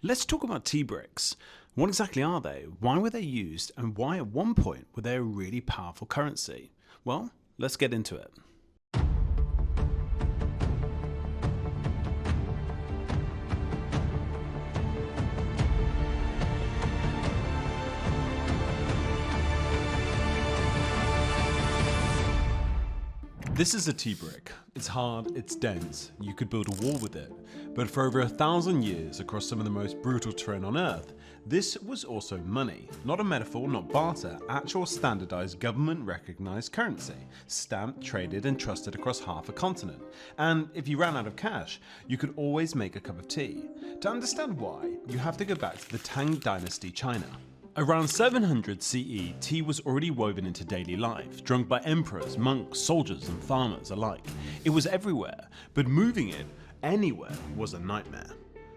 Let's talk about tea bricks. What exactly are they? Why were they used? And why at one point were they a really powerful currency? Well, let's get into it. This is a tea brick. It's hard, it's dense, you could build a wall with it. But for over 1,000 years across some of the most brutal terrain on Earth, this was also money. Not a metaphor, not barter, actual standardized government recognized currency, stamped, traded and trusted across half a continent. And if you ran out of cash, you could always make a cup of tea. To understand why, you have to go back to the Tang Dynasty China. Around 700 CE, tea was already woven into daily life, drunk by emperors, monks, soldiers and farmers alike. It was everywhere, but moving it anywhere was a nightmare.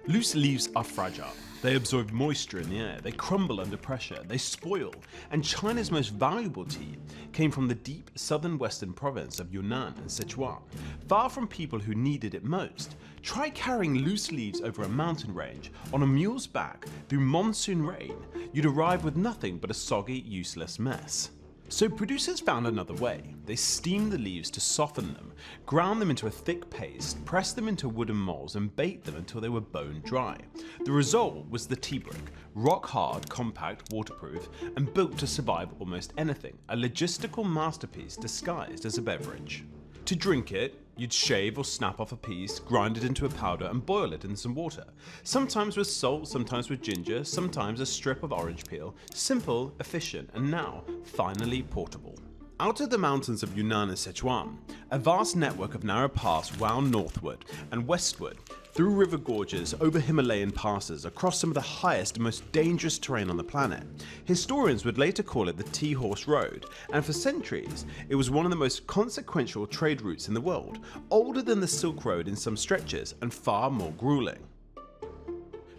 Loose leaves are fragile. They absorb moisture in the air, they crumble under pressure, they spoil, and China's most valuable tea came from the deep southern western province of Yunnan and Sichuan, far from people who needed it most. Try carrying loose leaves over a mountain range on a mule's back through monsoon rain, you'd arrive with nothing but a soggy, useless mess. So producers found another way. They steamed the leaves to soften them, ground them into a thick paste, pressed them into wooden molds and baked them until they were bone dry. The result was the tea brick, rock hard, compact, waterproof and built to survive almost anything, a logistical masterpiece disguised as a beverage. To drink it, you'd shave or snap off a piece, grind it into a powder and boil it in some water. Sometimes with salt, sometimes with ginger, sometimes a strip of orange peel. Simple, efficient and now finally portable. Out of the mountains of Yunnan and Sichuan, a vast network of narrow paths wound northward and westward, through river gorges, over Himalayan passes, across some of the highest and most dangerous terrain on the planet. Historians would later call it the Tea Horse Road, and for centuries it was one of the most consequential trade routes in the world, older than the Silk Road in some stretches and far more grueling.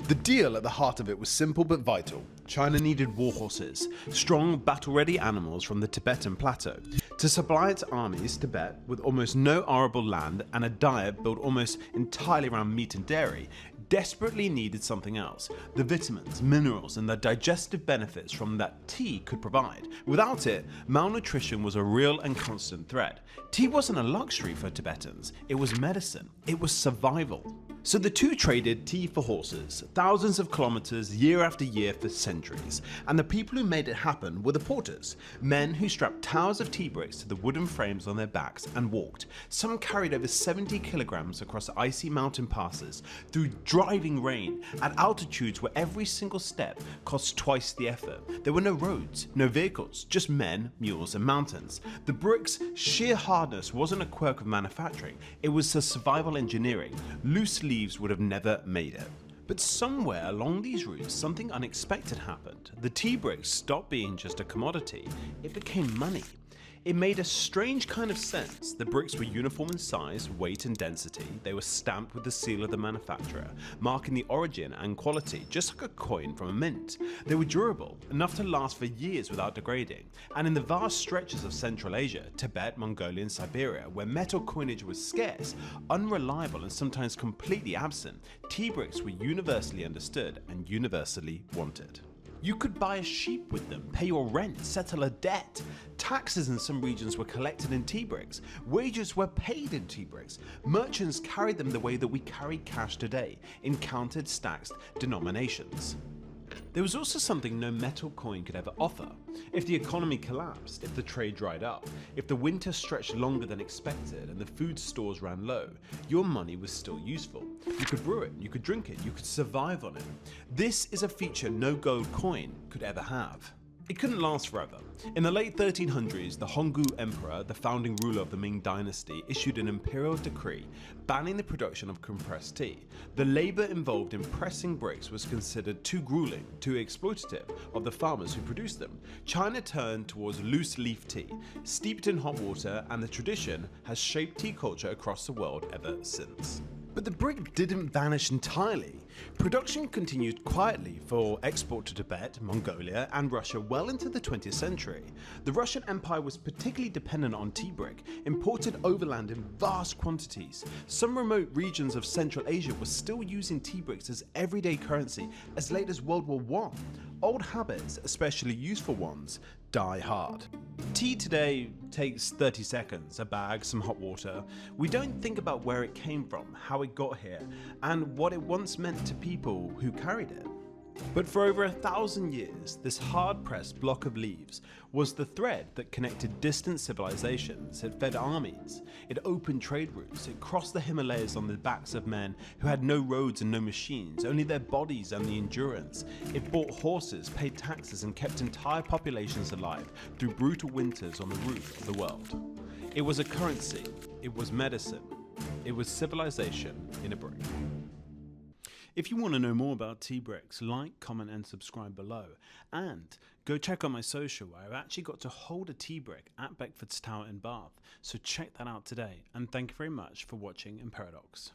The deal at the heart of it was simple but vital. China needed war horses, strong battle-ready animals from the Tibetan plateau. To supply its armies, Tibet, with almost no arable land and a diet built almost entirely around meat and dairy, desperately needed something else, the vitamins, minerals and the digestive benefits from that tea could provide. Without it, malnutrition was a real and constant threat. Tea wasn't a luxury for Tibetans, it was medicine, it was survival. So the two traded tea for horses, thousands of kilometers year after year for centuries, and the people who made it happen were the porters, men who strapped towers of tea bricks to the wooden frames on their backs and walked. Some carried over 70 kilograms across icy mountain passes, through driving rain, at altitudes where every single step cost twice the effort. There were no roads, no vehicles, just men, mules and mountains. The bricks' sheer hardness wasn't a quirk of manufacturing, it was the survival engineering. Loose leaves would have never made it. But somewhere along these routes something unexpected happened. The tea bricks stopped being just a commodity, it became money. It made a strange kind of sense. The bricks were uniform in size, weight and density. They were stamped with the seal of the manufacturer, marking the origin and quality, just like a coin from a mint. They were durable, enough to last for years without degrading. And in the vast stretches of Central Asia, Tibet, Mongolia and Siberia, where metal coinage was scarce, unreliable and sometimes completely absent, tea bricks were universally understood and universally wanted. You could buy a sheep with them, pay your rent, settle a debt. Taxes in some regions were collected in tea bricks. Wages were paid in tea bricks. Merchants carried them the way that we carry cash today, in counted stacked denominations. There was also something no metal coin could ever offer. If the economy collapsed, if the trade dried up, if the winter stretched longer than expected and the food stores ran low, your money was still useful. You could brew it, you could drink it, you could survive on it. This is a feature no gold coin could ever have. It couldn't last forever. In the late 1300s, the Hongwu Emperor, the founding ruler of the Ming Dynasty, issued an imperial decree banning the production of compressed tea. The labor involved in pressing bricks was considered too grueling, too exploitative of the farmers who produced them. China turned towards loose leaf tea, steeped in hot water, and the tradition has shaped tea culture across the world ever since. But the brick didn't vanish entirely. Production continued quietly for export to Tibet, Mongolia, and Russia well into the 20th century. The Russian Empire was particularly dependent on tea brick, imported overland in vast quantities. Some remote regions of Central Asia were still using tea bricks as everyday currency as late as World War I. Old habits, especially useful ones, die hard. Tea today takes 30 seconds, a bag, some hot water. We don't think about where it came from, how it got here, and what it once meant to people who carried it. But for over 1,000 years, this hard-pressed block of leaves was the thread that connected distant civilizations. It fed armies, it opened trade routes, it crossed the Himalayas on the backs of men who had no roads and no machines, only their bodies and the endurance. It bought horses, paid taxes, and kept entire populations alive through brutal winters on the roof of the world. It was a currency, it was medicine, it was civilization in a brick. If you want to know more about tea bricks, like, comment and subscribe below. And go check out my social where I've actually got to hold a tea brick at Beckford's Tower in Bath. So check that out today. And thank you very much for watching in Paradox.